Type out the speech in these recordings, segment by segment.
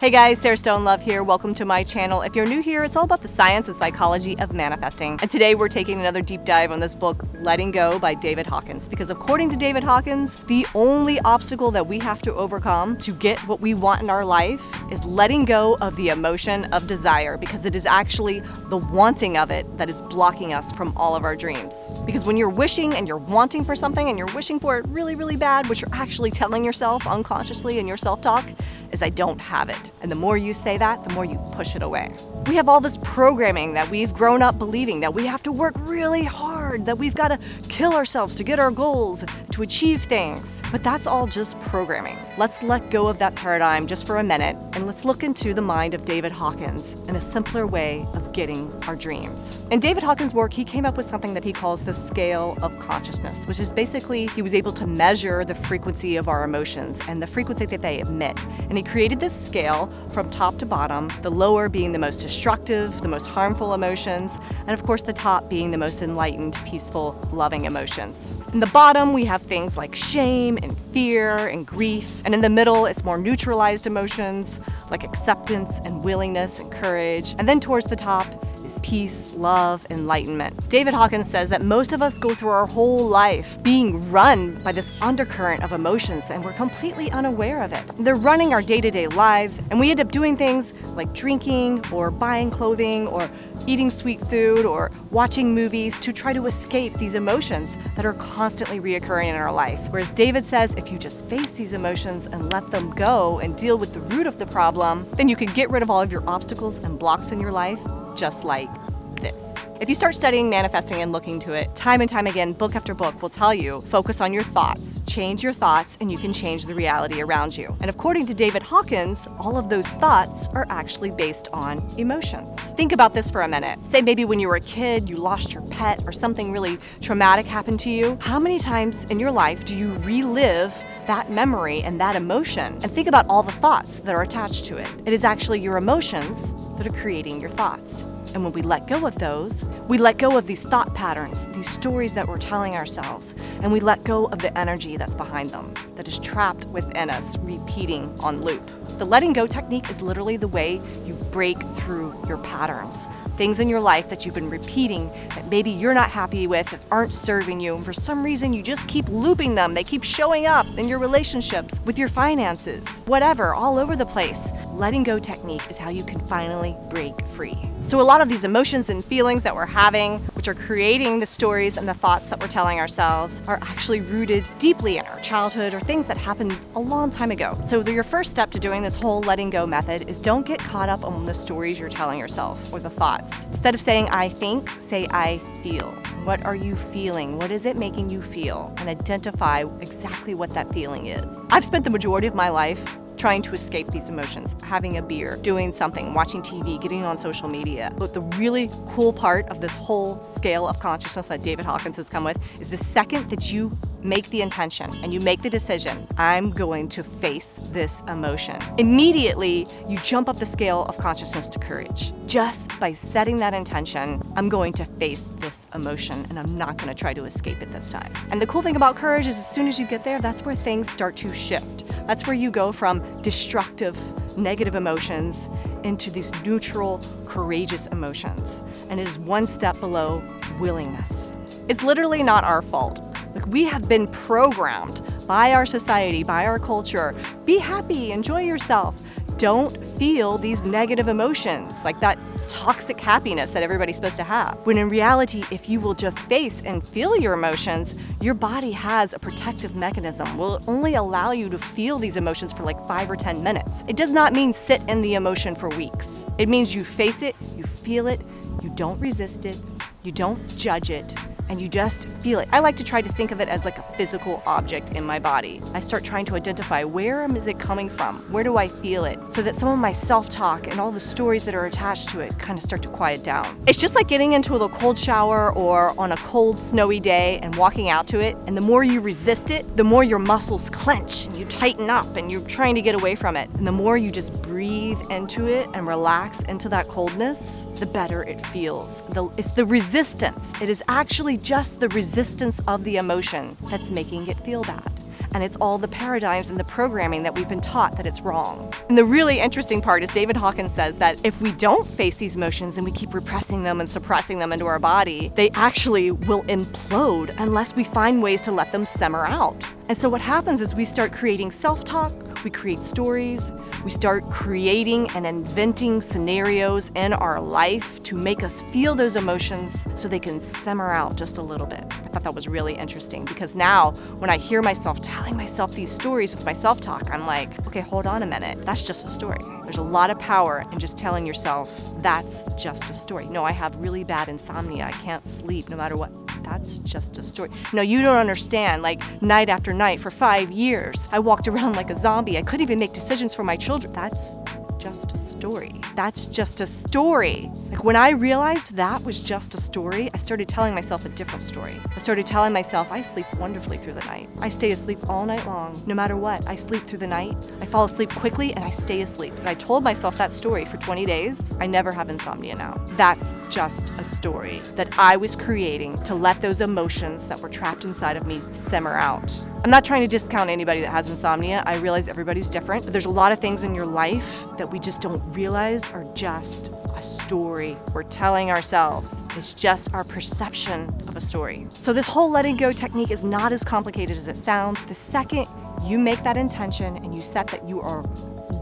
Hey guys, Sarah Stone Love here. Welcome to my channel. If you're new here, it's all about the science and psychology of manifesting. And today we're taking another deep dive on this book, Letting Go by David Hawkins. Because according to David Hawkins, the only obstacle that we have to overcome to get what we want in our life is letting go of the emotion of desire, because it is actually the wanting of it that is blocking us from all of our dreams. Because when you're wishing and you're wanting for something and you're wishing for it really, really bad, what you're actually telling yourself unconsciously in your self-talk is, I don't have it. And the more you say that, the more you push it away. We have all this programming that we've grown up believing, that we have to work really hard, that we've got to kill ourselves to get our goals, to achieve things. But that's all just programming. Let's let go of that paradigm just for a minute, and let's look into the mind of David Hawkins and a simpler way of getting our dreams. In David Hawkins' work, he came up with something that he calls the scale of consciousness, which is basically he was able to measure the frequency of our emotions and the frequency that they emit. And he created this scale from top to bottom, the lower being the most destructive, the most harmful emotions, and of course the top being the most enlightened, peaceful, loving emotions. In the bottom, we have things like shame and fear and grief, and in the middle, it's more neutralized emotions like acceptance and willingness and courage, and then towards the top is peace, love, enlightenment. David Hawkins says that most of us go through our whole life being run by this undercurrent of emotions, and we're completely unaware of it. They're running our day-to-day lives, and we end up doing things like drinking or buying clothing or eating sweet food or watching movies to try to escape these emotions that are constantly reoccurring in our life. Whereas David says if you just face these emotions and let them go and deal with the root of the problem, then you can get rid of all of your obstacles and blocks in your life just like this. If you start studying manifesting and looking to it, time and time again, book after book will tell you, focus on your thoughts, change your thoughts, and you can change the reality around you. And according to David Hawkins, all of those thoughts are actually based on emotions. Think about this for a minute. Say maybe when you were a kid, you lost your pet or something really traumatic happened to you. How many times in your life do you relive that memory and that emotion? And think about all the thoughts that are attached to it. It is actually your emotions that are creating your thoughts. And when we let go of those, we let go of these thought patterns, these stories that we're telling ourselves, and we let go of the energy that's behind them, that is trapped within us, repeating on loop. The letting go technique is literally the way you break through your patterns. Things in your life that you've been repeating that maybe you're not happy with, that aren't serving you, and for some reason you just keep looping them. They keep showing up in your relationships, with your finances, whatever, all over the place. Letting go technique is how you can finally break free. So a lot of these emotions and feelings that we're having, which are creating the stories and the thoughts that we're telling ourselves, are actually rooted deeply in our childhood or things that happened a long time ago. So your first step to doing this whole letting go method is don't get caught up on the stories you're telling yourself or the thoughts. Instead of saying I think, say I feel. What are you feeling? What is it making you feel? And identify exactly what that feeling is. I've spent the majority of my life trying to escape these emotions, having a beer, doing something, watching TV, getting on social media. But the really cool part of this whole scale of consciousness that David Hawkins has come with is the second that you make the intention and you make the decision, I'm going to face this emotion. Immediately, you jump up the scale of consciousness to courage. Just by setting that intention, I'm going to face this emotion and I'm not going to try to escape it this time. And the cool thing about courage is as soon as you get there, that's where things start to shift. That's where you go from destructive, negative emotions into these neutral, courageous emotions. And it is one step below willingness. It's literally not our fault. Like, we have been programmed by our society, by our culture. Be happy, enjoy yourself. Don't feel these negative emotions, like that toxic happiness that everybody's supposed to have. When in reality, if you will just face and feel your emotions, your body has a protective mechanism. Will only allow you to feel these emotions for like 5 or 10 minutes. It does not mean sit in the emotion for weeks. It means you face it, you feel it, you don't resist it, you don't judge it, and you just feel it. I like to try to think of it as like a physical object in my body. I start trying to identify where is it coming from? Where do I feel it? So that some of my self-talk and all the stories that are attached to it kind of start to quiet down. It's just like getting into a cold shower or on a cold, snowy day and walking out to it. And the more you resist it, the more your muscles clench and you tighten up and you're trying to get away from it. And the more you just breathe into it and relax into that coldness, the better it feels. It's the resistance. It is actually just the resistance of the emotion that's making it feel bad. and it's all the paradigms and the programming that we've been taught that it's wrong. And the really interesting part is David Hawkins says that if we don't face these emotions and we keep repressing them and suppressing them into our body, they actually will implode unless we find ways to let them simmer out. And so what happens is we start creating self-talk, we create stories, we start creating and inventing scenarios in our life to make us feel those emotions so they can simmer out just a little bit. I thought that was really interesting because now when I hear myself telling myself these stories with my self-talk, I'm like, okay, hold on a minute. That's just a story. There's a lot of power in just telling yourself that's just a story. No, I have really bad insomnia. I can't sleep no matter what. That's just a story. No, you don't understand. Like night after night for 5 years, I walked around like a zombie. I couldn't even make decisions for my children. That's just a story. That's just a story. Like when I realized that was just a story, I started telling myself a different story. I started telling myself I sleep wonderfully through the night. I stay asleep all night long. No matter what, I sleep through the night. I fall asleep quickly and I stay asleep. And I told myself that story for 20 days. I never have insomnia now. That's just a story that I was creating to let those emotions that were trapped inside of me simmer out. I'm not trying to discount anybody that has insomnia. I realize everybody's different, but there's a lot of things in your life that we just don't realize are just a story we're telling ourselves. It's just our perception of a story. So this whole letting go technique is not as complicated as it sounds. The second you make that intention and you set that you are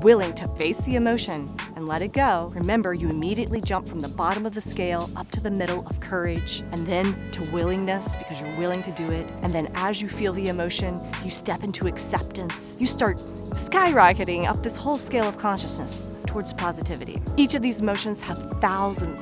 willing to face the emotion and let it go, remember you immediately jump from the bottom of the scale up to the middle of courage and then to willingness because you're willing to do it. And then as you feel the emotion, you step into acceptance. You start skyrocketing up this whole scale of consciousness towards positivity. Each of these emotions have thousands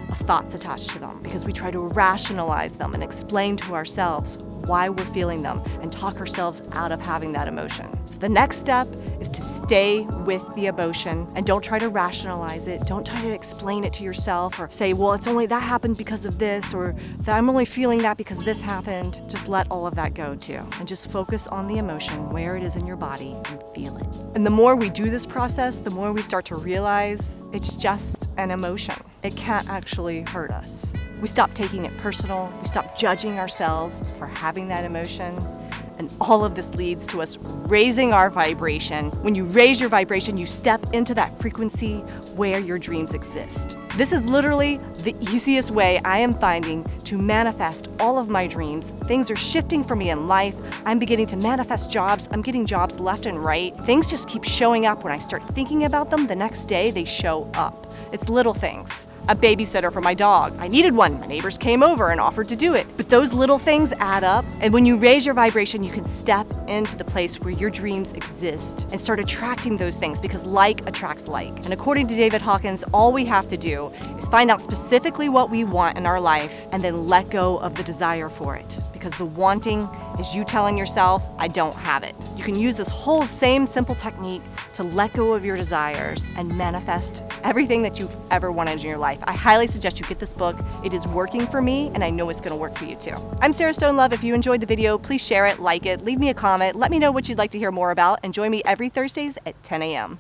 of thoughts attached to them because we try to rationalize them and explain to ourselves why we're feeling them and talk ourselves out of having that emotion. So the next step is to stay with the emotion and don't try to rationalize it. Don't try to explain it to yourself or say, well, it's only that happened because of this, or that I'm only feeling that because this happened. Just let all of that go too and just focus on the emotion, where it is in your body, and feel it. And the more we do this process, the more we start to realize it's just an emotion. It can't actually hurt us. We stop taking it personal. We stop judging ourselves for having that emotion. And all of this leads to us raising our vibration. When you raise your vibration, you step into that frequency where your dreams exist. This is literally the easiest way I am finding to manifest all of my dreams. Things are shifting for me in life. I'm beginning to manifest jobs. I'm getting jobs left and right. Things just keep showing up. When I start thinking about them, the next day they show up. It's little things. A babysitter for my dog. I needed one. My neighbors came over and offered to do it. But those little things add up. And when you raise your vibration, you can step into the place where your dreams exist and start attracting those things because like attracts like. And according to David Hawkins, all we have to do is find out specifically what we want in our life and then let go of the desire for it. Because the wanting is you telling yourself, I don't have it. You can use this whole same simple technique to let go of your desires and manifest everything that you've ever wanted in your life. I highly suggest you get this book. It is working for me, and I know it's gonna work for you too. I'm Sarah Stone Love. If you enjoyed the video, please share it, like it, leave me a comment, let me know what you'd like to hear more about, and join me every Thursdays at 10 a.m.